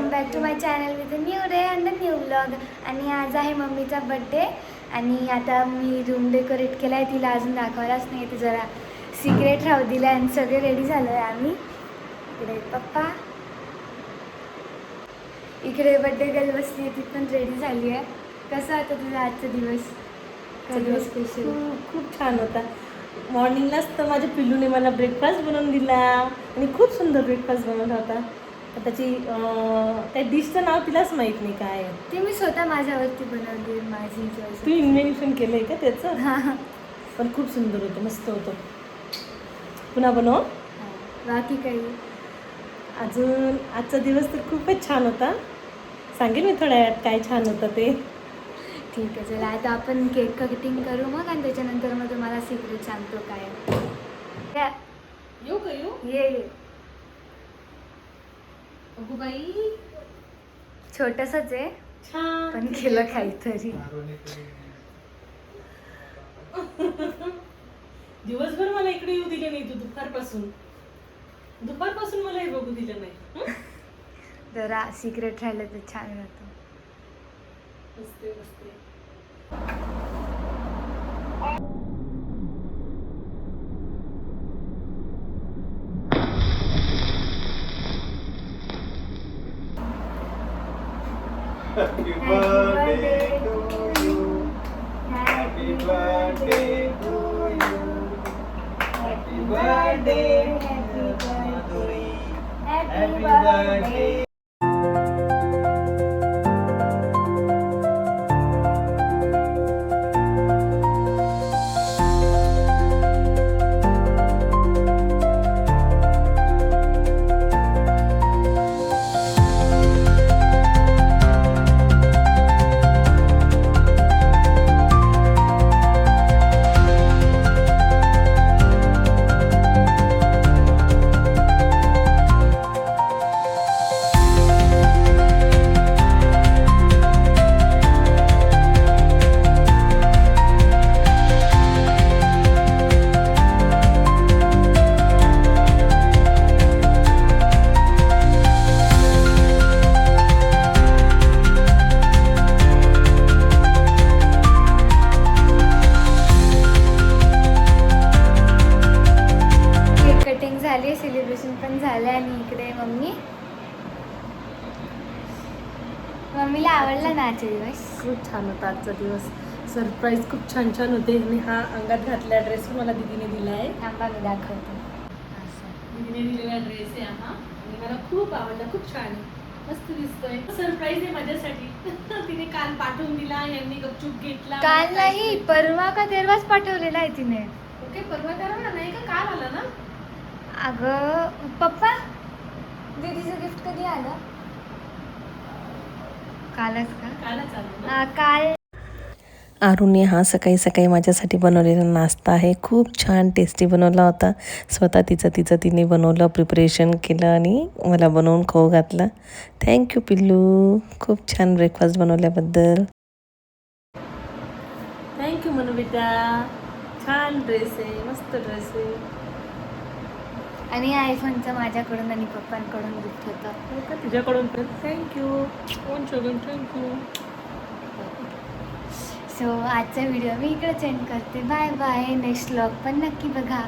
Welcome back to my channel with new day and new vlog. आणि आज आहे मम्मीचा बड्डे आणि आता मी रूम डेकोरेट केला आहे. तिला अजून दाखवायलाच नाही, ते जरा सिक्रेट राहू दिलं आणि सगळे रेडी झालो आहे आम्ही. इकडे पप्पा, इकडे बड्डे गर्ल बसली आहे, ती पण रेडी झाली आहे. कसा होता तुझा आजचा दिवस? स्पेशल खूप छान होता. मॉर्निंगलाच तर माझ्या पिल्लूने मला ब्रेकफास्ट बनवून दिला आणि खूप सुंदर ब्रेकफास्ट बनवला होता. त्याची त्या डिशचं नाव तिलाच माहीत नाही काय आहे. ते मी स्वतः माझ्यावरती बनवली, माझी चॉईस. तू इन्व्हेन्शन केलं आहे का त्याचं? हां, पण खूप सुंदर होतं, मस्त होतं. पुन्हा बनव. बाकी काही अजून आजचा दिवस तर खूपच छान होता. सांगेन मी थोड्या वेळात काय छान होतं ते. ठीक आहे, चला आता आपण केक कटिंग करू मग, आणि त्याच्यानंतर मग तुम्हाला सिक्रेट सांगतो काय. येऊ का येऊ? ये अगो बाई, छोटंसंच आहे छान पण केलं काहीतरी. दिवसभर मला इकडे येऊ दिले नाही. तू दुपारपासून मला हे बघू दिलं नाही. जरा सिक्रेट राहिलं तर छान राहतं. बसते बसते. Happy birthday to you. Happy birthday to you. Happy birthday, Madhuri. Happy birthday. झाली, सेलिब्रेशन पण झालं. आणि इकडे मम्मीला आवडला ना आजचा दिवस? खूप छान होता आजचा दिवस. सरप्राईज खूप छान छान होते. आणि हा अंगात घातलेला ड्रेस मला दीदीने दिला आहे. थांबा मी दाखवते. दीदीने दिलेला ड्रेस आहे हा, आणि मला खूप आवडला. खूप छान आहे, मस्त दिसतोय. सरप्राईज आहे माझ्यासाठी. तिने काल पाठवून दिला, यांनी गपचूप घेतला. काल नाही, परवा का तेरवाच पाठवलेला आहे तिने. ओके, परवा तेरवा नाही का, काल आला ना? अगं पप्पा, दीदीचं गिफ्ट कधी आलं? कालच का? कालच आलं ना? काल. आरुने हा सकाळी सकाळी माझ्यासाठी बनवलेला नाश्ता आहे. खूप छान टेस्टी बनवला होता. स्वतः तिने बनवलं, प्रिपरेशन केलं आणि मला बनवून खाऊ घातला. थँक्यू पिल्लू, खूप छान ब्रेकफास्ट बनवल्याबद्दल. थँक्यू मनू बेटा. छान ड्रेस आहे, मस्त ड्रेस आहे. आणि आयफोनचं माझ्याकडून आणि पप्पांकडून गिफ्ट होतं. हो का, तुझ्याकडून पण थँक्यू. थँक्यू. सो आजचा व्हिडिओ मी इकडे सेंड करते. Bye bye. नेक्स्ट व्लॉग पण नक्की बघा.